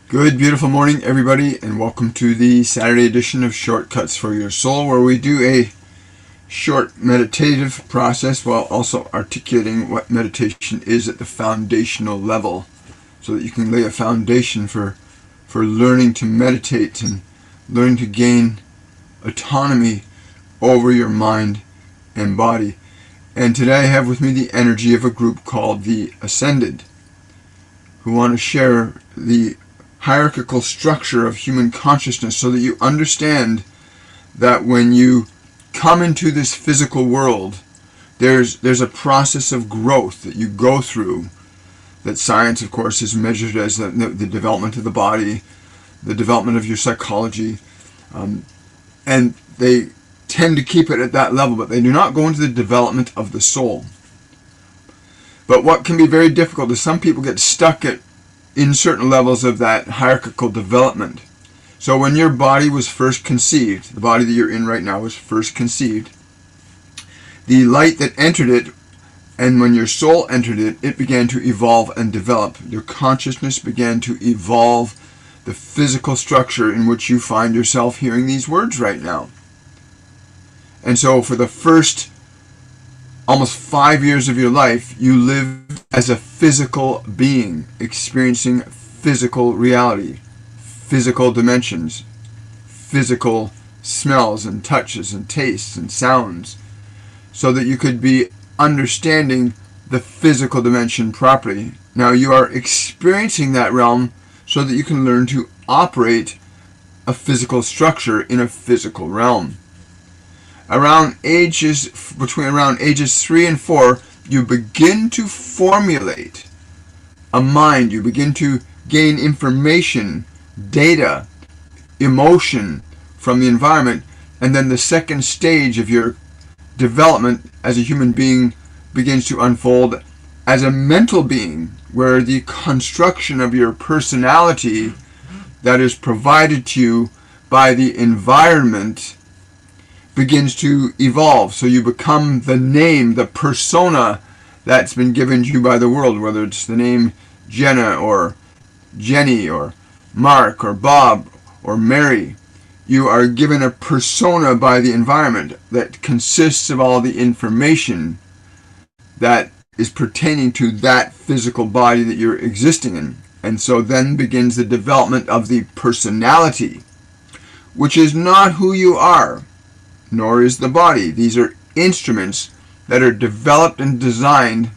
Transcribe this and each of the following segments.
Good, beautiful morning, everybody, and welcome to the Saturday edition of Shortcuts for Your Soul, where we do a short meditative process while also articulating what meditation is at the foundational level, so that you can lay a foundation for learning to meditate and learning to gain autonomy over your mind and body. And today I have with me the energy of a group called the Ascended, who want to share the hierarchical structure of human consciousness so that you understand that when you come into this physical world, there's a process of growth that you go through, that science, of course, is measured as the development of the body, the development of your psychology, and they tend to keep it at that level, but they do not go into the development of the soul. But what can be very difficult is some people get stuck in certain levels of that hierarchical development. So when your body was first conceived, the body that you're in right now was first conceived, the light that entered it, and when your soul entered it, it began to evolve and develop. Your consciousness began to evolve the physical structure in which you find yourself hearing these words right now. And so for the first almost 5 years of your life, you lived as a physical being, experiencing physical reality, physical dimensions, physical smells and touches and tastes and sounds, so that you could be understanding the physical dimension properly. Now you are experiencing that realm so that you can learn to operate a physical structure in a physical realm. Between around ages 3 and 4, you begin to formulate a mind. You begin to gain information, data, emotion from the environment, and then the second stage of your development as a human being begins to unfold as a mental being, where the construction of your personality that is provided to you by the environment begins to evolve. So you become the name, the persona that's been given to you by the world, whether it's the name Jenna or Jenny or Mark or Bob or Mary. You are given a persona by the environment that consists of all the information that is pertaining to that physical body that you're existing in. And so then begins the development of the personality, which is not who you are, nor is the body. These are instruments that are developed and designed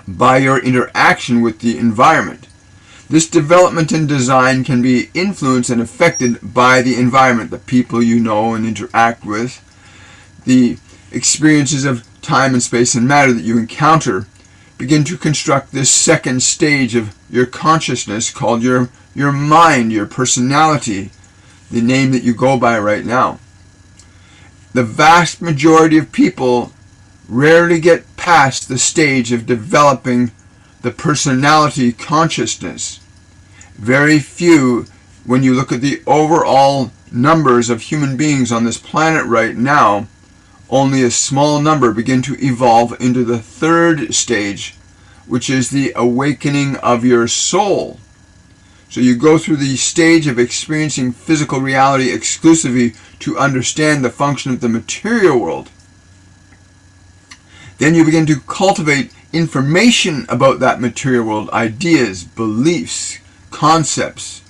by your interaction with the environment. This development and design can be influenced and affected by the environment, the people you know and interact with, the experiences of time and space and matter that you encounter begin to construct this second stage of your consciousness called your mind, your personality, the name that you go by right now. The vast majority of people rarely get past the stage of developing the personality consciousness. Very few, when you look at the overall numbers of human beings on this planet right now, only a small number begin to evolve into the third stage, which is the awakening of your soul. So you go through the stage of experiencing physical reality exclusively to understand the function of the material world. Then you begin to cultivate information about that material world, ideas, beliefs, concepts,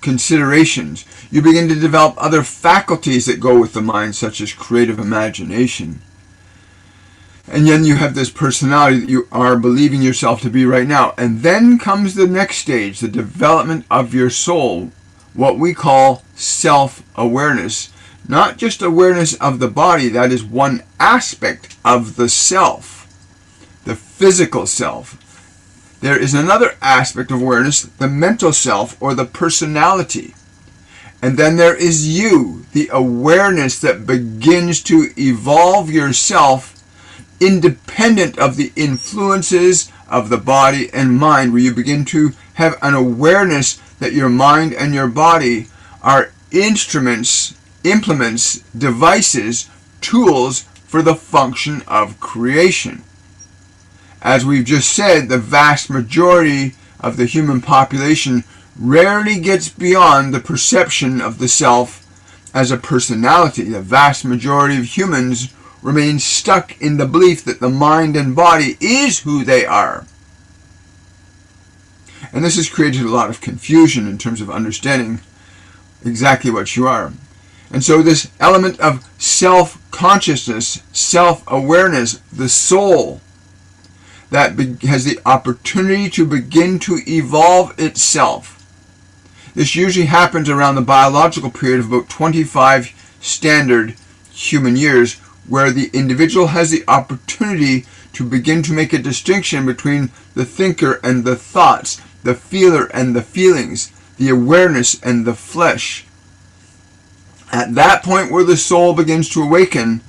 considerations. You begin to develop other faculties that go with the mind, such as creative imagination. And then you have this personality that you are believing yourself to be right now. And then comes the next stage, the development of your soul, what we call self-awareness. Not just awareness of the body, that is one aspect of the self, the physical self. There is another aspect of awareness, the mental self or the personality. And then there is you, the awareness that begins to evolve yourself independent of the influences of the body and mind, where you begin to have an awareness that your mind and your body are instruments, implements, devices, tools for the function of creation. As we've just said, the vast majority of the human population rarely gets beyond the perception of the self as a personality. The vast majority of humans remain stuck in the belief that the mind and body is who they are. And this has created a lot of confusion in terms of understanding exactly what you are. And so this element of self-consciousness, self-awareness, the soul, that has the opportunity to begin to evolve itself. This usually happens around the biological period of about 25 standard human years, where the individual has the opportunity to begin to make a distinction between the thinker and the thoughts, the feeler and the feelings, the awareness and the flesh. At that point where the soul begins to awaken,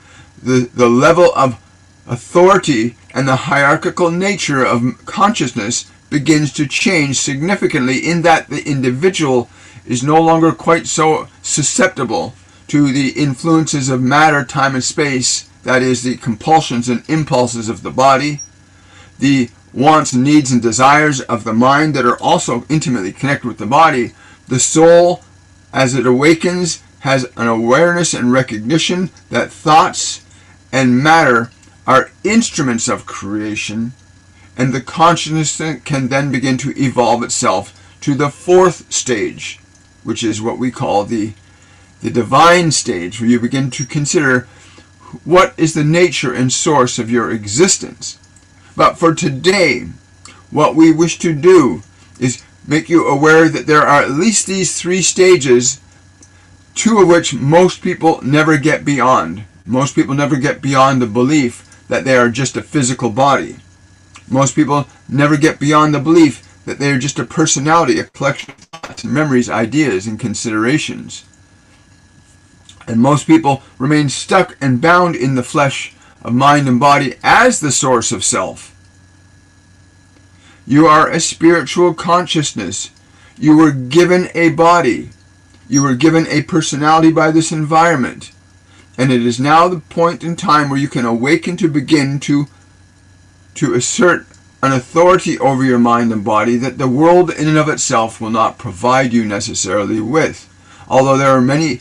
the level of authority and the hierarchical nature of consciousness begins to change significantly, in that the individual is no longer quite so susceptible to the influences of matter, time, and space, that is, the compulsions and impulses of the body, the wants, needs, and desires of the mind that are also intimately connected with the body. The soul, as it awakens, has an awareness and recognition that thoughts and matter are instruments of creation, and the consciousness can then begin to evolve itself to the fourth stage, which is what we call the divine stage, where you begin to consider what is the nature and source of your existence. But for today, what we wish to do is make you aware that there are at least these three stages, two of which most people never get beyond. Most people never get beyond the belief that they are just a physical body. Most people never get beyond the belief that they are just a personality, a collection of thoughts, memories, ideas, and considerations. And most people remain stuck and bound in the flesh of mind and body as the source of self. You are a spiritual consciousness. You were given a body. You were given a personality by this environment. And it is now the point in time where you can awaken to begin to assert an authority over your mind and body that the world in and of itself will not provide you necessarily with. Although there are many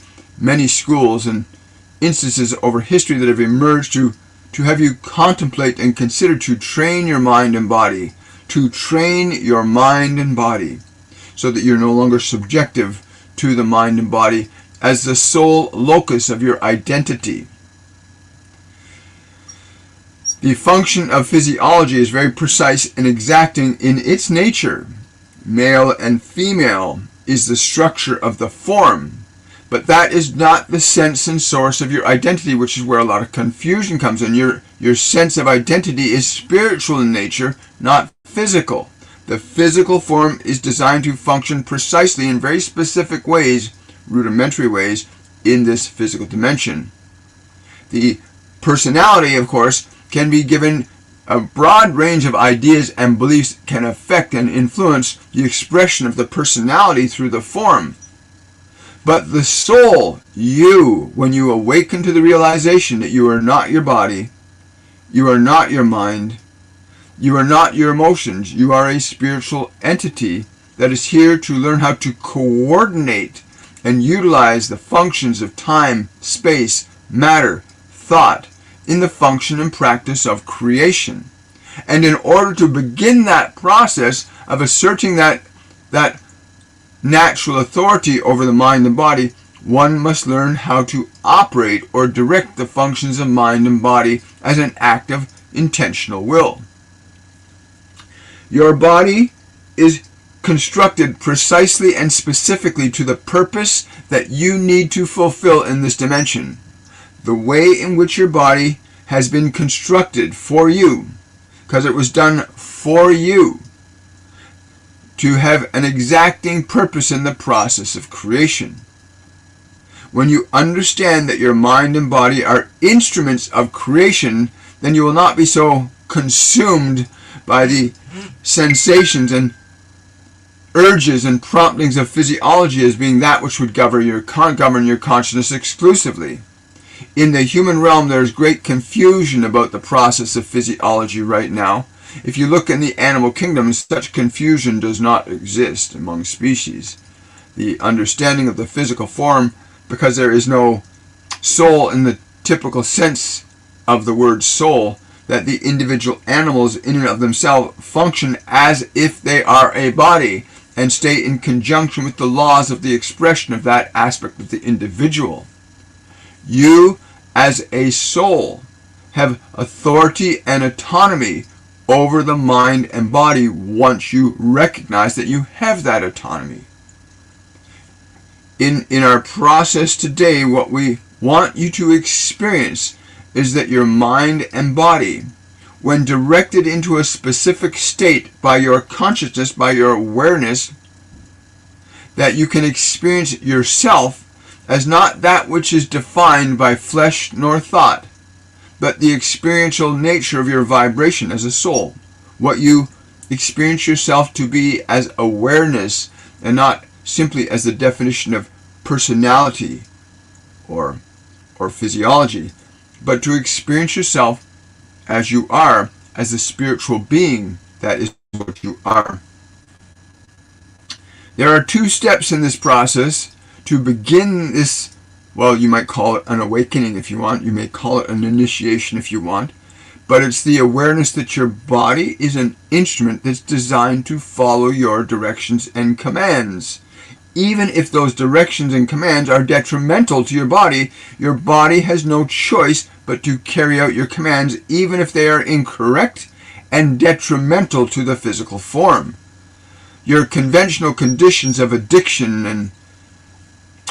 schools and instances over history that have emerged to have you contemplate and consider to train your mind and body, so that you're no longer subjective to the mind and body as the sole locus of your identity. The function of physiology is very precise and exacting in its nature. Male and female is the structure of the form, but that is not the sense and source of your identity, which is where a lot of confusion comes in. Your sense of identity is spiritual in nature, not physical. The physical form is designed to function precisely in very specific ways, rudimentary ways, in this physical dimension. The personality, of course, can be given a broad range of ideas and beliefs, can affect and influence the expression of the personality through the form. But the soul, you, when you awaken to the realization that you are not your body, you are not your mind, you are not your emotions, you are a spiritual entity that is here to learn how to coordinate and utilize the functions of time, space, matter, thought, in the function and practice of creation. And in order to begin that process of asserting that natural authority over the mind and body, one must learn how to operate or direct the functions of mind and body as an act of intentional will. Your body is constructed precisely and specifically to the purpose that you need to fulfill in this dimension. The way in which your body has been constructed for you, because it was done for you, to have an exacting purpose in the process of creation. When you understand that your mind and body are instruments of creation, then you will not be so consumed by the sensations and urges and promptings of physiology as being that which would govern your consciousness exclusively. In the human realm, there is great confusion about the process of physiology right now, If you look in the animal kingdom, such confusion does not exist among species. The understanding of the physical form, because there is no soul in the typical sense of the word soul, that the individual animals in and of themselves function as if they are a body and stay in conjunction with the laws of the expression of that aspect of the individual. You, as a soul, have authority and autonomy over the mind and body once you recognize that you have that autonomy. In our process today, what we want you to experience is that your mind and body, when directed into a specific state by your consciousness, by your awareness, that you can experience yourself as not that which is defined by flesh nor thought, but the experiential nature of your vibration as a soul. What you experience yourself to be as awareness, and not simply as the definition of personality or physiology, but to experience yourself as you are, as the spiritual being that is what you are. There are 2 steps in this process to begin this. Well, you might call it an awakening if you want. You may call it an initiation if you want. But it's the awareness that your body is an instrument that's designed to follow your directions and commands. Even if those directions and commands are detrimental to your body has no choice but to carry out your commands, even if they are incorrect and detrimental to the physical form. Your conventional conditions of addiction and,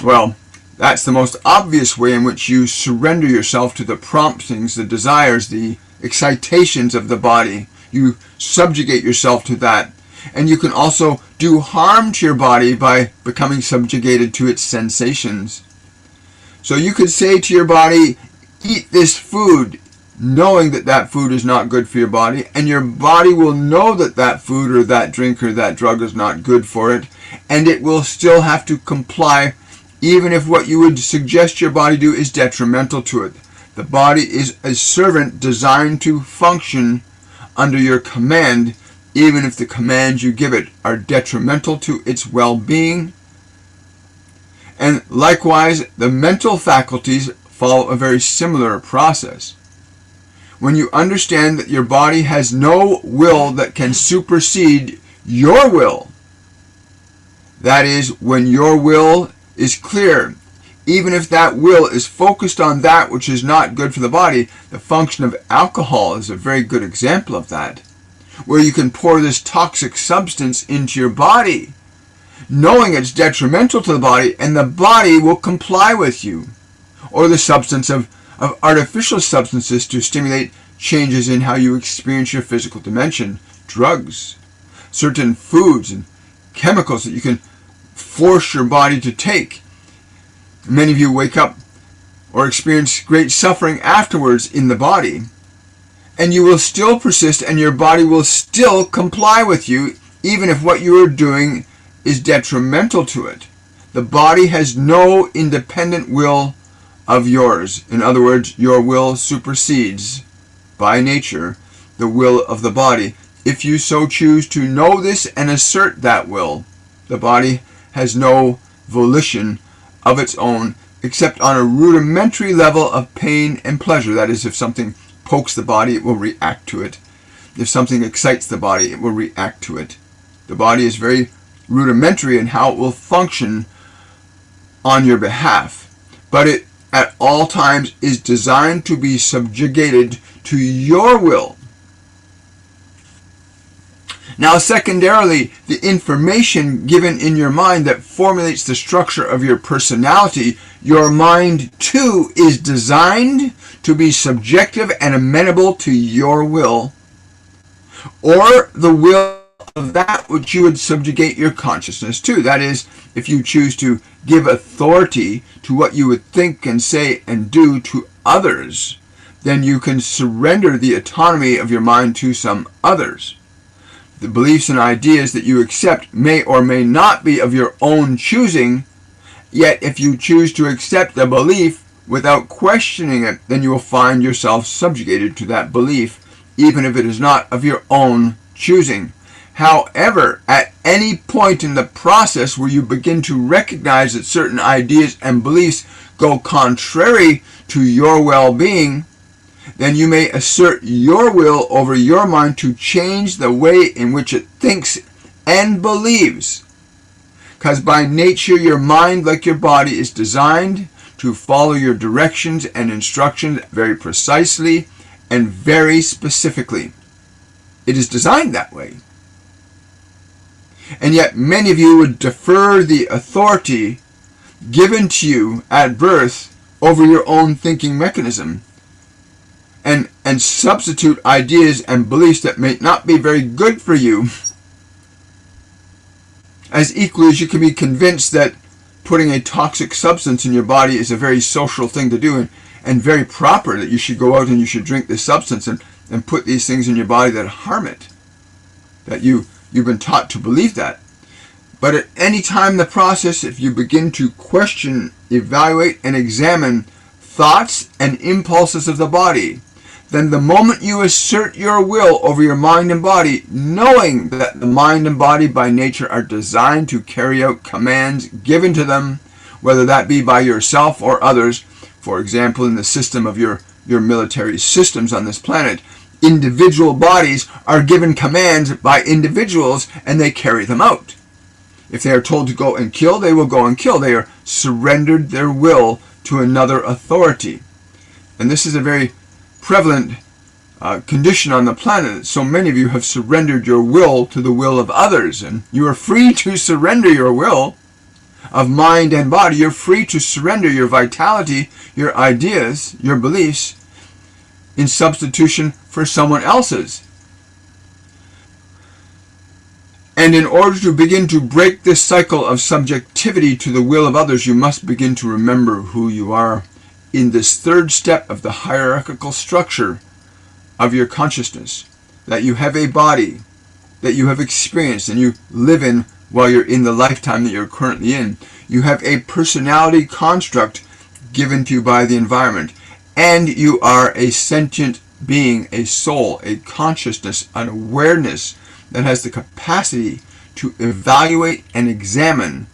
well, that's the most obvious way in which you surrender yourself to the promptings, the desires, the excitations of the body. You subjugate yourself to that. And you can also do harm to your body by becoming subjugated to its sensations. So you could say to your body, eat this food, knowing that that food is not good for your body, and your body will know that that food or that drink or that drug is not good for it, and it will still have to comply, even if what you would suggest your body do is detrimental to it. The body is a servant designed to function under your command, even if the commands you give it are detrimental to its well-being. And likewise, the mental faculties follow a very similar process. When you understand that your body has no will that can supersede your will, that is, when your will is clear, even if that will is focused on that which is not good for the body. The function of alcohol is a very good example of that, where you can pour this toxic substance into your body, knowing it's detrimental to the body, and the body will comply with you. Or the substance of artificial substances to stimulate changes in how you experience your physical dimension. Drugs, certain foods and chemicals that you can force your body to take. Many of you wake up or experience great suffering afterwards in the body, and you will still persist and your body will still comply with you, even if what you are doing is detrimental to it. The body has no independent will of yours. In other words, your will supersedes, by nature, the will of the body. If you so choose to know this and assert that will, the body has no volition of its own, except on a rudimentary level of pain and pleasure. That is, if something pokes the body, it will react to it. If something excites the body, it will react to it. The body is very rudimentary in how it will function on your behalf, but it at all times is designed to be subjugated to your will. Now, secondarily, the information given in your mind that formulates the structure of your personality, your mind too is designed to be subjective and amenable to your will, or the will of that which you would subjugate your consciousness to. That is, if you choose to give authority to what you would think and say and do to others, then you can surrender the autonomy of your mind to some others. The beliefs and ideas that you accept may or may not be of your own choosing, yet if you choose to accept a belief without questioning it, then you will find yourself subjugated to that belief even if it is not of your own choosing. However, at any point in the process where you begin to recognize that certain ideas and beliefs go contrary to your well-being, then you may assert your will over your mind to change the way in which it thinks and believes. Because by nature, your mind, like your body, is designed to follow your directions and instructions very precisely and very specifically. It is designed that way. And yet many of you would defer the authority given to you at birth over your own thinking mechanism and substitute ideas and beliefs that may not be very good for you, as equally as you can be convinced that putting a toxic substance in your body is a very social thing to do and very proper, that you should go out and you should drink this substance and put these things in your body that harm it. That you've been taught to believe that. But at any time in the process, if you begin to question, evaluate, and examine thoughts and impulses of the body, then the moment you assert your will over your mind and body, knowing that the mind and body by nature are designed to carry out commands given to them, whether that be by yourself or others, for example, in the system of your military systems on this planet, individual bodies are given commands by individuals and they carry them out. If they are told to go and kill, they will go and kill. They are surrendered their will to another authority. And this is a very prevalent condition on the planet. So many of you have surrendered your will to the will of others, and you are free to surrender your will of mind and body. You're free to surrender your vitality, your ideas, your beliefs in substitution for someone else's. And in order to begin to break this cycle of subjectivity to the will of others, you must begin to remember who you are in this third step of the hierarchical structure of your consciousness. That you have a body that you have experienced and you live in while you're in the lifetime that you're currently in. You have a personality construct given to you by the environment. And you are a sentient being, a soul, a consciousness, an awareness that has the capacity to evaluate and examine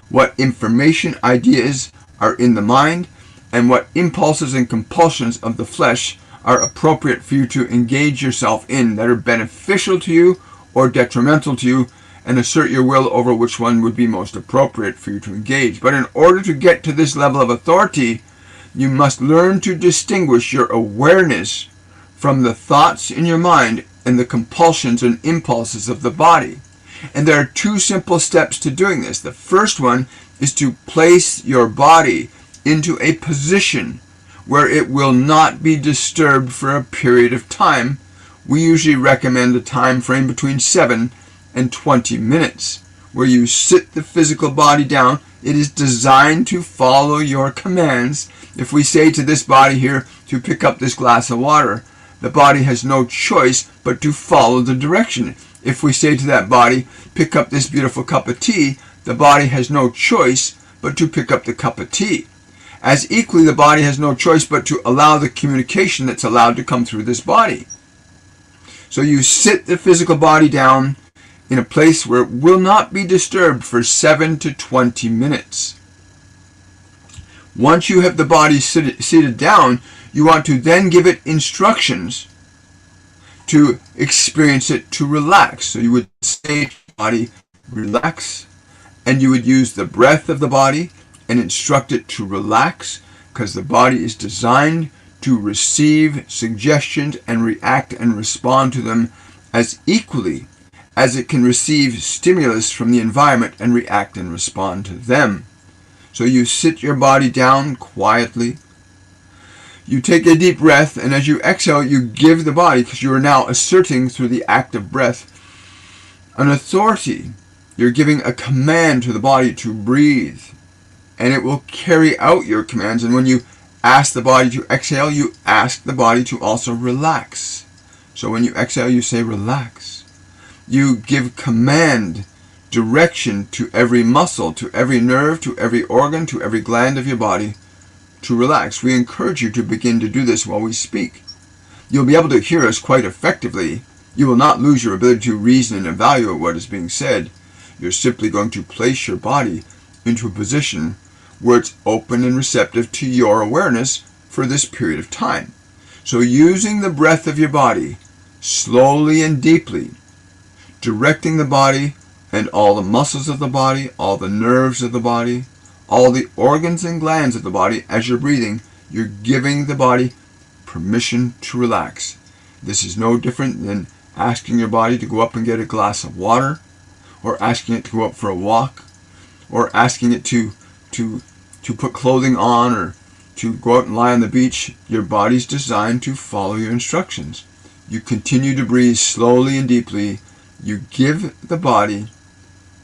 what information, ideas are in the mind and what impulses and compulsions of the flesh are appropriate for you to engage yourself in, that are beneficial to you or detrimental to you, and assert your will over which one would be most appropriate for you to engage. But in order to get to this level of authority, you must learn to distinguish your awareness from the thoughts in your mind and the compulsions and impulses of the body. And there are two simple steps to doing this. The first one is to place your body into a position where it will not be disturbed for a period of time. We usually recommend a time frame between 7 and 20 minutes, where you sit the physical body down. It is designed to follow your commands. If we say to this body here to pick up this glass of water, the body has no choice but to follow the direction. If we say to that body, pick up this beautiful cup of tea, the body has no choice but to pick up the cup of tea. As equally, the body has no choice but to allow the communication that's allowed to come through this body. So you sit the physical body down in a place where it will not be disturbed for 7 to 20 minutes. Once you have the body seated down, you want to then give it instructions to experience it to relax. So you would say to the body, relax, and you would use the breath of the body and instruct it to relax, because the body is designed to receive suggestions and react and respond to them as equally as it can receive stimulus from the environment and react and respond to them. So you sit your body down quietly. You take a deep breath, and as you exhale, you give the body, because you are now asserting through the act of breath an authority. You're giving a command to the body to breathe, and it will carry out your commands. And when you ask the body to exhale, you ask the body to also relax. So when you exhale, you say relax. You give command, direction to every muscle, to every nerve, to every organ, to every gland of your body to relax. We encourage you to begin to do this while we speak. you'll be able to hear us quite effectively. You will not lose your ability to reason and evaluate what is being said. You're simply going to place your body into a position where it's open and receptive to your awareness for this period of time. So using the breath of your body, slowly and deeply, directing the body and all the muscles of the body, all the nerves of the body, all the organs and glands of the body, as you're breathing, you're giving the body permission to relax. This is no different than asking your body to go up and get a glass of water, or asking it to go up for a walk, or asking it to put clothing on, or to go out and lie on the beach. Your body's designed to follow your instructions. You continue to breathe slowly and deeply. You give the body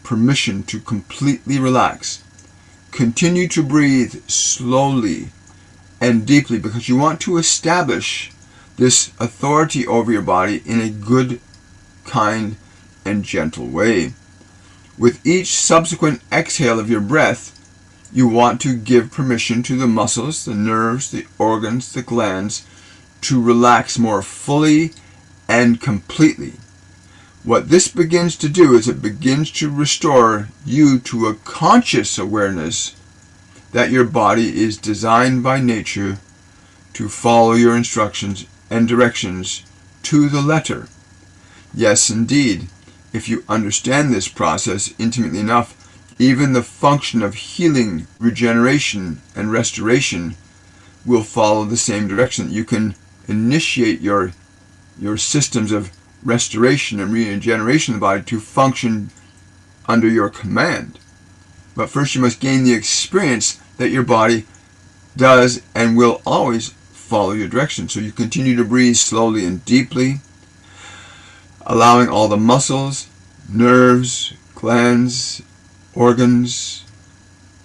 permission to completely relax. Continue to breathe slowly and deeply because you want to establish this authority over your body in a good, kind, and gentle way. With each subsequent exhale of your breath, you want to give permission to the muscles, the nerves, the organs, the glands to relax more fully and completely. What this begins to do is it begins to restore you to a conscious awareness that your body is designed by nature to follow your instructions and directions to the letter. Yes, indeed, if you understand this process intimately enough, even the function of healing, regeneration, and restoration will follow the same direction. You can initiate your systems of restoration and regeneration of the body to function under your command. But first you must gain the experience that your body does and will always follow your direction. So you continue to breathe slowly and deeply, allowing all the muscles, nerves, glands, organs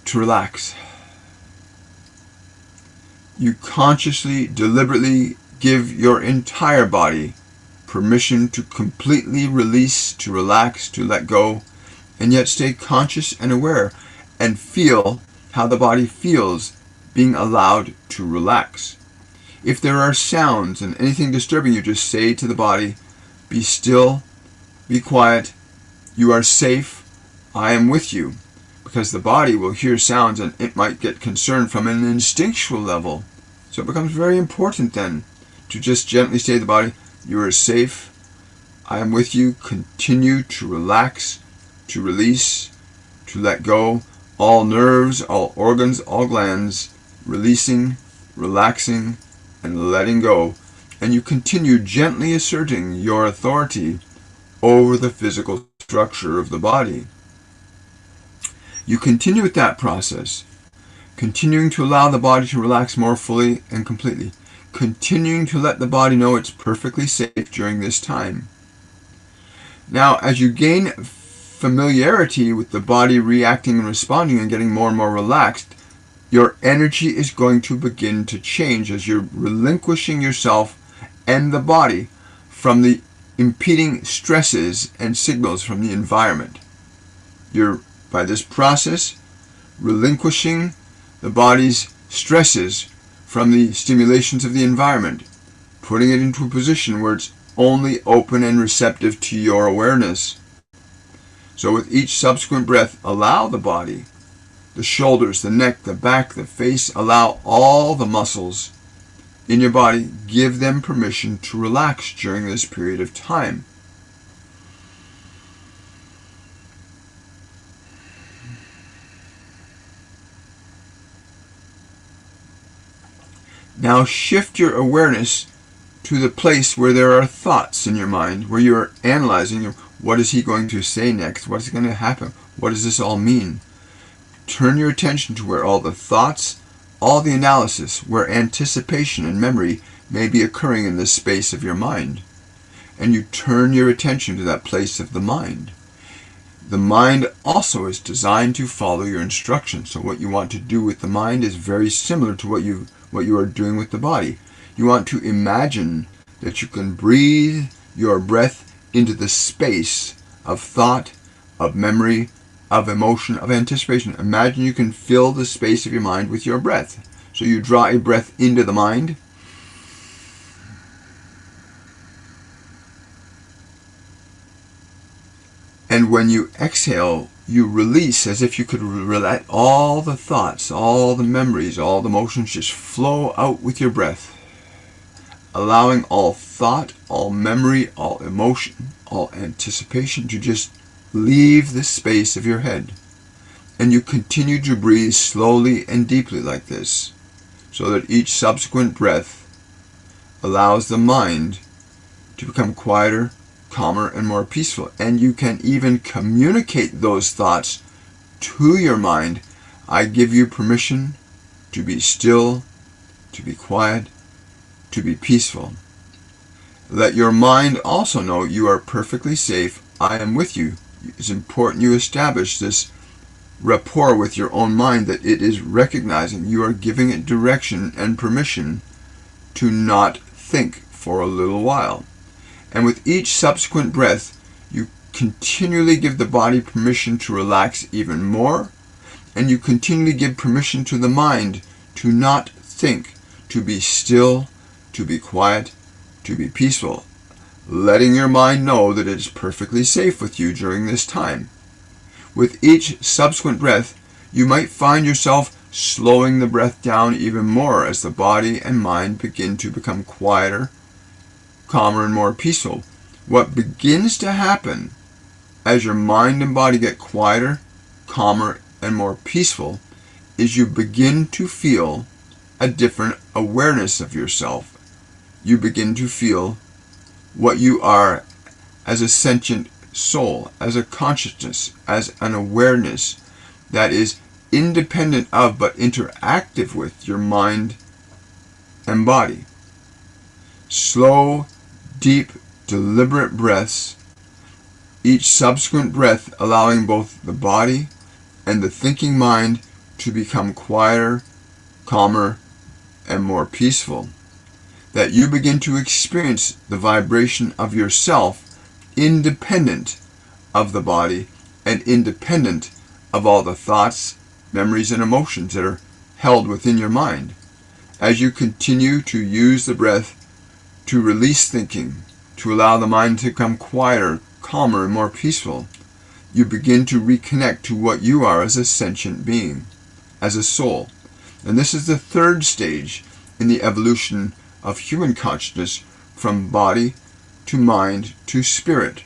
to relax. You consciously, deliberately give your entire body permission to completely release, to relax, to let go, and yet stay conscious and aware and feel how the body feels being allowed to relax. If there are sounds and anything disturbing you, just say to the body, be still, be quiet, you are safe, I am with you. Because the body will hear sounds and it might get concerned from an instinctual level. So it becomes very important then to just gently say to the body, you are safe, I am with you, continue to relax, to release, to let go, all nerves, all organs, all glands, releasing, relaxing, and letting go. And you continue gently asserting your authority over the physical structure of the body. You continue with that process, continuing to allow the body to relax more fully and completely, continuing to let the body know it's perfectly safe during this time. Now, as you gain familiarity with the body reacting and responding and getting more and more relaxed, your energy is going to begin to change as you're relinquishing yourself and the body from the impeding stresses and signals from the environment. You're, by this process, relinquishing the body's stresses from the stimulations of the environment, putting it into a position where it's only open and receptive to your awareness. So with each subsequent breath, allow the body, the shoulders, the neck, the back, the face, allow all the muscles in your body, give them permission to relax during this period of time. Now shift your awareness to the place where there are thoughts in your mind, where you are analyzing, what is he going to say next? What is going to happen? What does this all mean? Turn your attention to where all the thoughts, all the analysis, where anticipation and memory may be occurring in this space of your mind. And you turn your attention to that place of the mind. The mind also is designed to follow your instructions. So what you want to do with the mind is very similar to what you are doing with the body. You want to imagine that you can breathe your breath into the space of thought, of memory, of emotion, of anticipation. Imagine you can fill the space of your mind with your breath. So you draw a breath into the mind, when you exhale, you release as if you could let all the thoughts, all the memories, all the emotions just flow out with your breath, allowing all thought, all memory, all emotion, all anticipation to just leave the space of your head. And you continue to breathe slowly and deeply like this, so that each subsequent breath allows the mind to become quieter, calmer, and more peaceful. And you can even communicate those thoughts to your mind. I give you permission to be still, to be quiet, to be peaceful. Let your mind also know you are perfectly safe. I am with you. It's important you establish this rapport with your own mind, that it is recognizing you are giving it direction and permission to not think for a little while. And with each subsequent breath, you continually give the body permission to relax even more, and you continually give permission to the mind to not think, to be still, to be quiet, to be peaceful, letting your mind know that it is perfectly safe with you during this time. With each subsequent breath, you might find yourself slowing the breath down even more as the body and mind begin to become quieter, calmer, and more peaceful. What begins to happen as your mind and body get quieter, calmer, and more peaceful is you begin to feel a different awareness of yourself. You begin to feel what you are as a sentient soul, as a consciousness, as an awareness that is independent of but interactive with your mind and body. Slow, deep, deliberate breaths, each subsequent breath allowing both the body and the thinking mind to become quieter, calmer, and more peaceful. That you begin to experience the vibration of yourself independent of the body and independent of all the thoughts, memories, and emotions that are held within your mind. As you continue to use the breath to release thinking, to allow the mind to become quieter, calmer, and more peaceful, you begin to reconnect to what you are as a sentient being, as a soul. And this is the third stage in the evolution of human consciousness, from body to mind to spirit.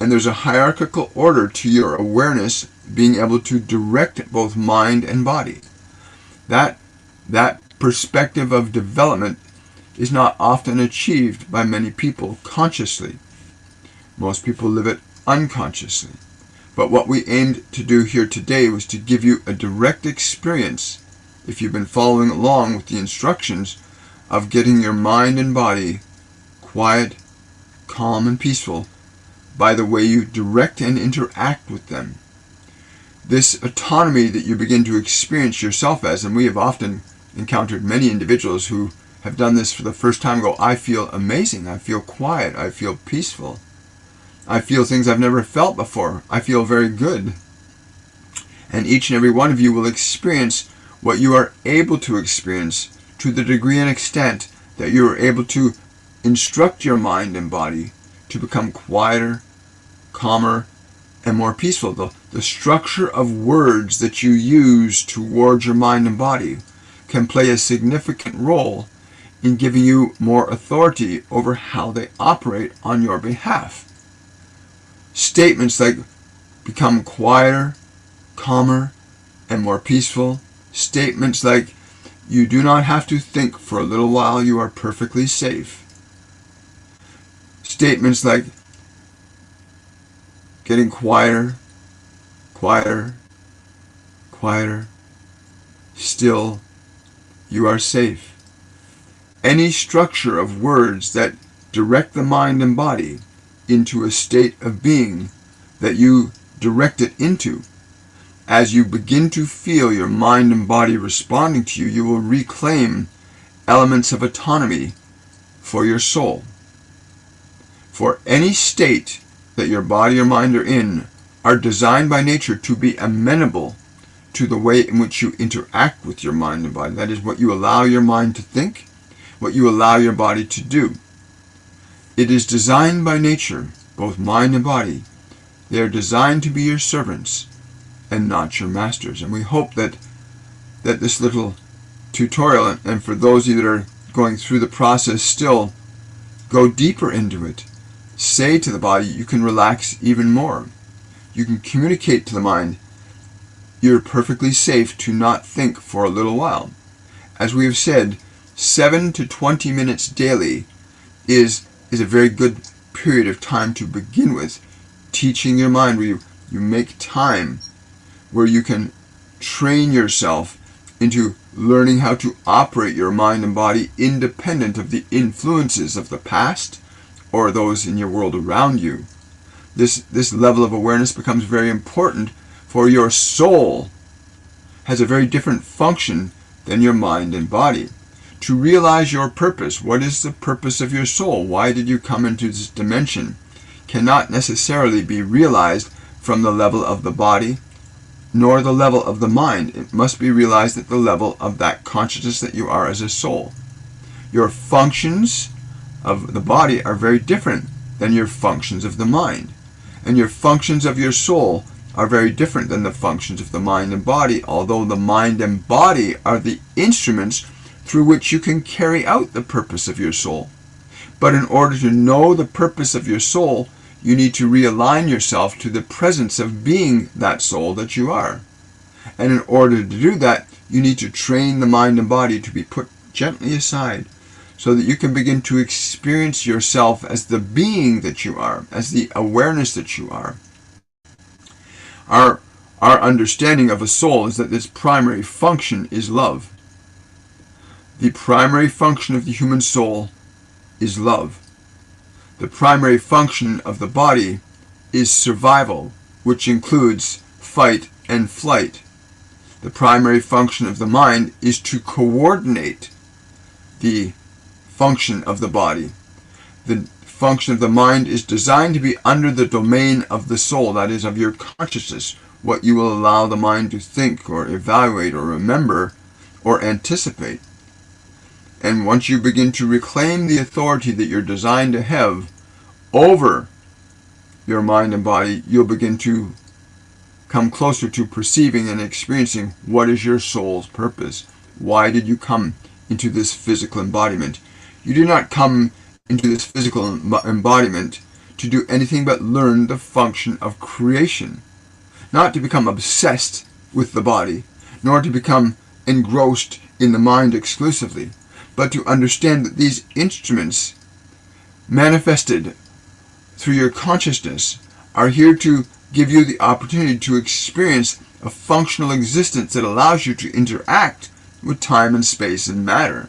And there's a hierarchical order to your awareness being able to direct both mind and body. That perspective of development is not often achieved by many people consciously. Most people live it unconsciously. But what we aimed to do here today was to give you a direct experience, if you've been following along with the instructions, of getting your mind and body quiet, calm, and peaceful by the way you direct and interact with them. This autonomy that you begin to experience yourself as, and we have often encountered many individuals who have done this for the first time, go, I feel amazing, I feel quiet, I feel peaceful, I feel things I've never felt before, I feel very good. And each and every one of you will experience what you are able to experience to the degree and extent that you are able to instruct your mind and body to become quieter, calmer, and more peaceful. The structure of words that you use towards your mind and body can play a significant role in giving you more authority over how they operate on your behalf. Statements like become quieter, calmer, and more peaceful. Statements like you do not have to think for a little while, you are perfectly safe. Statements like getting quieter, quieter, quieter, still, you are safe. Any structure of words that direct the mind and body into a state of being that you direct it into. As you begin to feel your mind and body responding to you, you will reclaim elements of autonomy for your soul. For any state that your body or mind are in are designed by nature to be amenable to the way in which you interact with your mind and body. That is, what you allow your mind to think, what you allow your body to do. It is designed by nature, both mind and body, They are designed to be your servants and not your masters. And we hope that this little tutorial, and for those of you that are going through the process still, go deeper into it. Say to the body, you can relax even more. You can communicate to the mind, you're perfectly safe to not think for a little while. As we have said, 7 to 20 minutes daily is a very good period of time to begin with. Teaching your mind, where you make time where you can train yourself into learning how to operate your mind and body independent of the influences of the past or those in your world around you. This level of awareness becomes very important, for your soul has a very different function than your mind and body. To realize your purpose, what is the purpose of your soul? Why did you come into this dimension? Cannot necessarily be realized from the level of the body nor the level of the mind. It must be realized at the level of that consciousness that you are as a soul. Your functions of the body are very different than your functions of the mind. And your functions of your soul are very different than the functions of the mind and body, although the mind and body are the instruments through which you can carry out the purpose of your soul. But in order to know the purpose of your soul, you need to realign yourself to the presence of being that soul that you are. And in order to do that, you need to train the mind and body to be put gently aside, so that you can begin to experience yourself as the being that you are, as the awareness that you are. Our understanding of a soul is that its primary function is love. The primary function of the human soul is love. The primary function of the body is survival, which includes fight and flight. The primary function of the mind is to coordinate the function of the body. The function of the mind is designed to be under the domain of the soul, that is, of your consciousness, what you will allow the mind to think or evaluate or remember or anticipate. And once you begin to reclaim the authority that you're designed to have over your mind and body, you'll begin to come closer to perceiving and experiencing what is your soul's purpose. Why did you come into this physical embodiment? You did not come into this physical embodiment to do anything but learn the function of creation. Not to become obsessed with the body, nor to become engrossed in the mind exclusively, but to understand that these instruments manifested through your consciousness are here to give you the opportunity to experience a functional existence that allows you to interact with time and space and matter.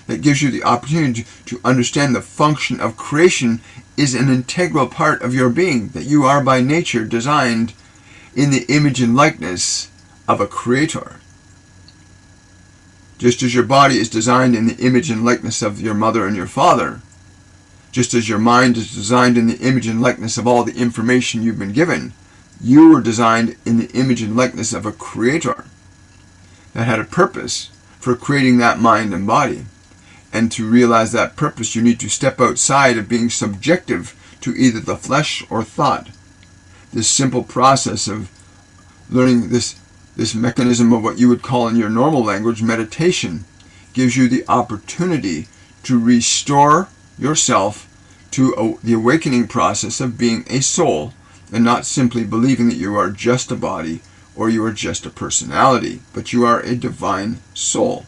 That gives you the opportunity to understand the function of creation is an integral part of your being, that you are by nature designed in the image and likeness of a creator. Just as your body is designed in the image and likeness of your mother and your father, just as your mind is designed in the image and likeness of all the information you've been given, you were designed in the image and likeness of a creator that had a purpose for creating that mind and body. And to realize that purpose, you need to step outside of being subjective to either the flesh or thought. This simple process of learning this mechanism of what you would call in your normal language meditation gives you the opportunity to restore yourself to the awakening process of being a soul, and not simply believing that you are just a body or you are just a personality, but you are a divine soul.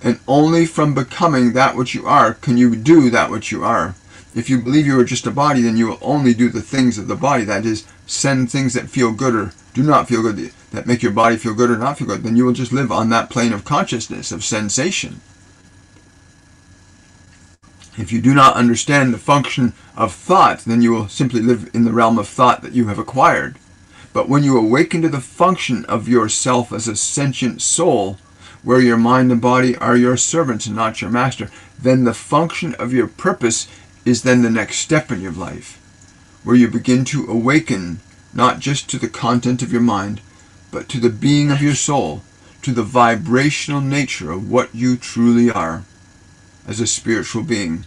And only from becoming that which you are can you do that which you are. If you believe you are just a body, then you will only do the things of the body, that is, send things that feel good or do not feel good, that make your body feel good or not feel good. Then you will just live on that plane of consciousness, of sensation. If you do not understand the function of thought, then you will simply live in the realm of thought that you have acquired. But when you awaken to the function of yourself as a sentient soul, where your mind and body are your servants and not your master, then the function of your purpose is then the next step in your life, where you begin to awaken not just to the content of your mind, but to the being of your soul, to the vibrational nature of what you truly are as a spiritual being,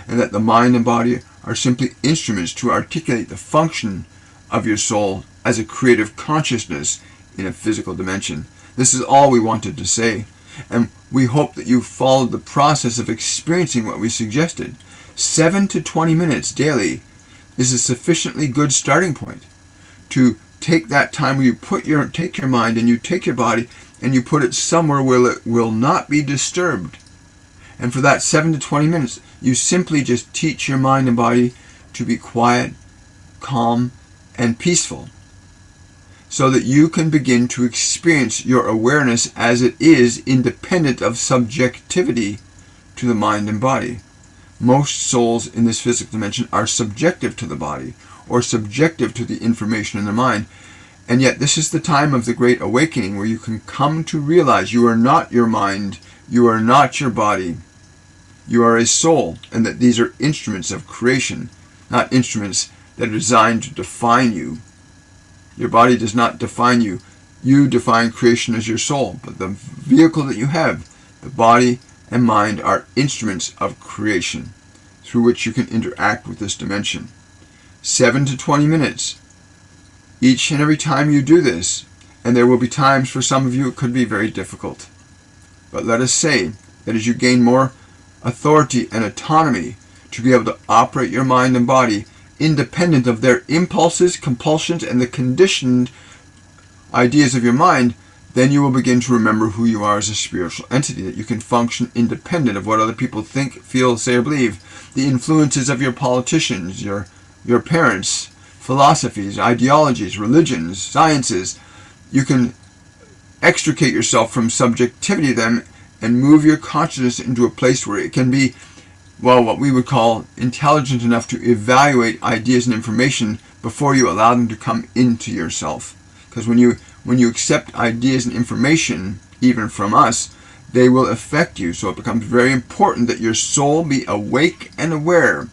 and that the mind and body are simply instruments to articulate the function of your soul as a creative consciousness in a physical dimension. This is all we wanted to say, and we hope that you followed the process of experiencing what we suggested. 7 to 20 minutes daily is a sufficiently good starting point to take that time where you take your mind and you take your body and you put it somewhere where it will not be disturbed. And for that 7 to 20 minutes, you simply just teach your mind and body to be quiet, calm, and peaceful, so that you can begin to experience your awareness as it is, independent of subjectivity to the mind and body. Most souls in this physical dimension are subjective to the body, or subjective to the information in the mind. And yet this is the time of the Great Awakening, where you can come to realize you are not your mind, you are not your body, you are a soul, and that these are instruments of creation, not instruments that are designed to define you. Your body does not define you. You define creation as your soul, but the vehicle that you have, the body and mind, are instruments of creation through which you can interact with this dimension. 7 to 20 minutes each and every time you do this, and there will be times for some of you it could be very difficult. But let us say that as you gain more authority and autonomy to be able to operate your mind and body independent of their impulses, compulsions, and the conditioned ideas of your mind, then you will begin to remember who you are as a spiritual entity, that you can function independent of what other people think, feel, say, or believe, the influences of your politicians, your parents, philosophies, ideologies, religions, sciences. You can extricate yourself from subjectivity to them and move your consciousness into a place where it can be, well, what we would call intelligent enough to evaluate ideas and information before you allow them to come into yourself. Because when you accept ideas and information, even from us, they will affect you. So it becomes very important that your soul be awake and aware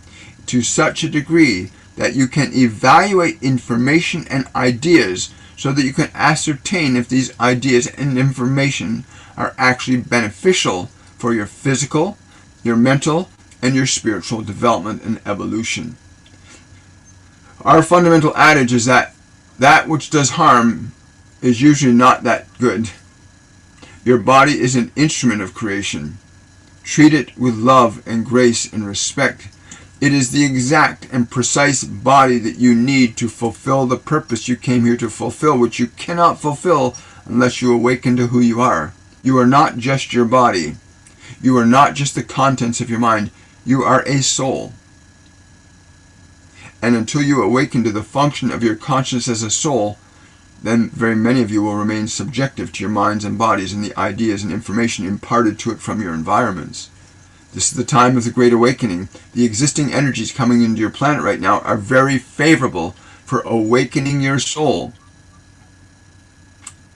to such a degree that you can evaluate information and ideas, so that you can ascertain if these ideas and information are actually beneficial for your physical, your mental, and your spiritual development and evolution. Our fundamental adage is that that which does harm is usually not that good. Your body is an instrument of creation. Treat it with love and grace and respect. It is the exact and precise body that you need to fulfill the purpose you came here to fulfill, which you cannot fulfill unless you awaken to who you are. You are not just your body. You are not just the contents of your mind. You are a soul. And until you awaken to the function of your consciousness as a soul, then very many of you will remain subjective to your minds and bodies and the ideas and information imparted to it from your environments. This is the time of the Great Awakening. The existing energies coming into your planet right now are very favorable for awakening your soul.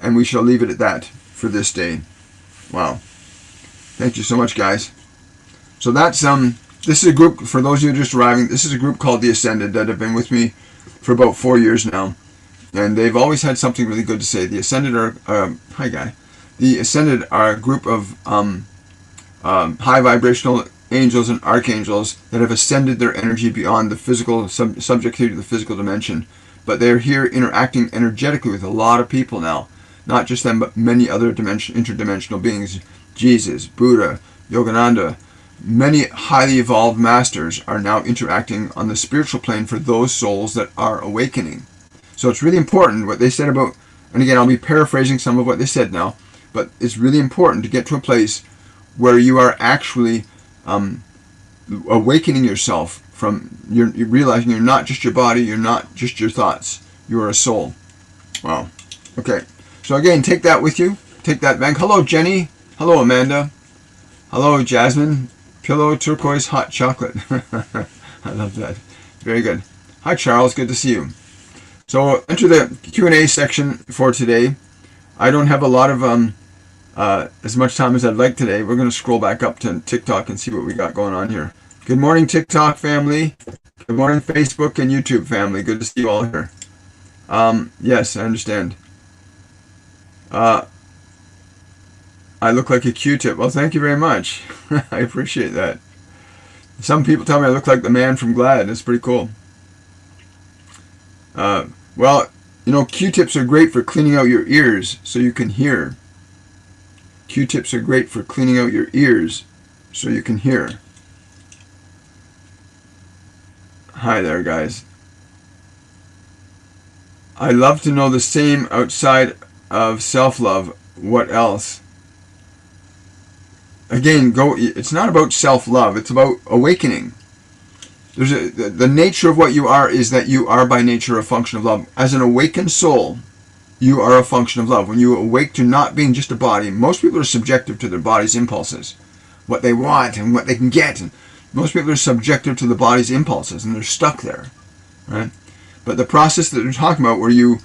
And we shall leave it at that for this day. Wow. Thank you so much, guys. So that's this is a group, for those of you just arriving, this is a group called The Ascended that have been with me for about 4 years now. And they've always had something really good to say. The Ascended are, hi guy. The Ascended are a group of high vibrational angels and archangels that have ascended their energy beyond the physical, subjectivity to the physical dimension. But they're here interacting energetically with a lot of people now. Not just them, but many other interdimensional beings. Jesus, Buddha, Yogananda, many highly evolved masters are now interacting on the spiritual plane for those souls that are awakening. So it's really important what they said about, and again, I'll be paraphrasing some of what they said now, but it's really important to get to a place where you are actually awakening yourself from, you're realizing you're not just your body, you're not just your thoughts, you are a soul. Wow. Okay. So again, take that with you. Take that back. Hello, Jenny. Hello, Amanda. Hello, Jasmine. Pillow turquoise hot chocolate. I love that. Very good. Hi, Charles. Good to see you. So enter the Q&A section for today. I don't have a lot of as much time as I'd like today. We're going to scroll back up to TikTok and see what we got going on here. Good morning, TikTok family. Good morning, Facebook and YouTube family. Good to see you all here. Yes, I understand. I look like a Q-tip. Well, thank you very much. I appreciate that. Some people tell me I look like the man from Glad. That's pretty cool. Well, you know, Q-tips are great for cleaning out your ears so you can hear. Q-tips are great for cleaning out your ears so you can hear. Hi there, guys. I love to know the same outside of self-love. What else? Again, it's not about self-love. It's about awakening. The nature of what you are is that you are by nature a function of love. As an awakened soul, you are a function of love. When you awake to not being just a body, most people are subjective to their body's impulses, what they want and what they can get. And most people are subjective to the body's impulses, and they're stuck there, right? But the process that we're talking about, where you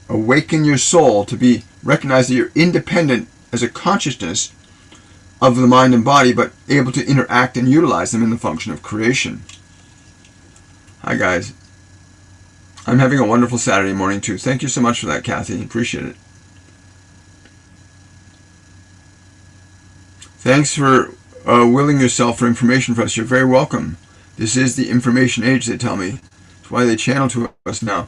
awaken your soul to recognize that you're independent as a consciousness of the mind and body, but able to interact and utilize them in the function of creation. Hi, guys. I'm having a wonderful Saturday morning, too. Thank you so much for that, Kathy. Appreciate it. Thanks for willing yourself for information for us. You're very welcome. This is the information age, they tell me. That's why they channel to us now.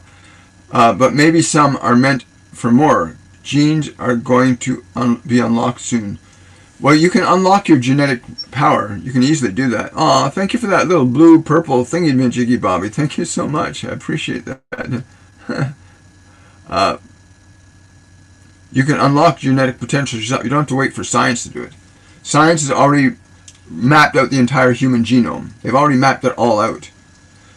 But maybe some are meant for more. Genes are going to be unlocked soon. Well, you can unlock your genetic power. You can easily do that. Aw, thank you for that little blue purple thingy, Jiggy Bobby. Thank you so much. I appreciate that. You can unlock genetic potential yourself. You don't have to wait for science to do it. Science has already mapped out the entire human genome. They've already mapped it all out.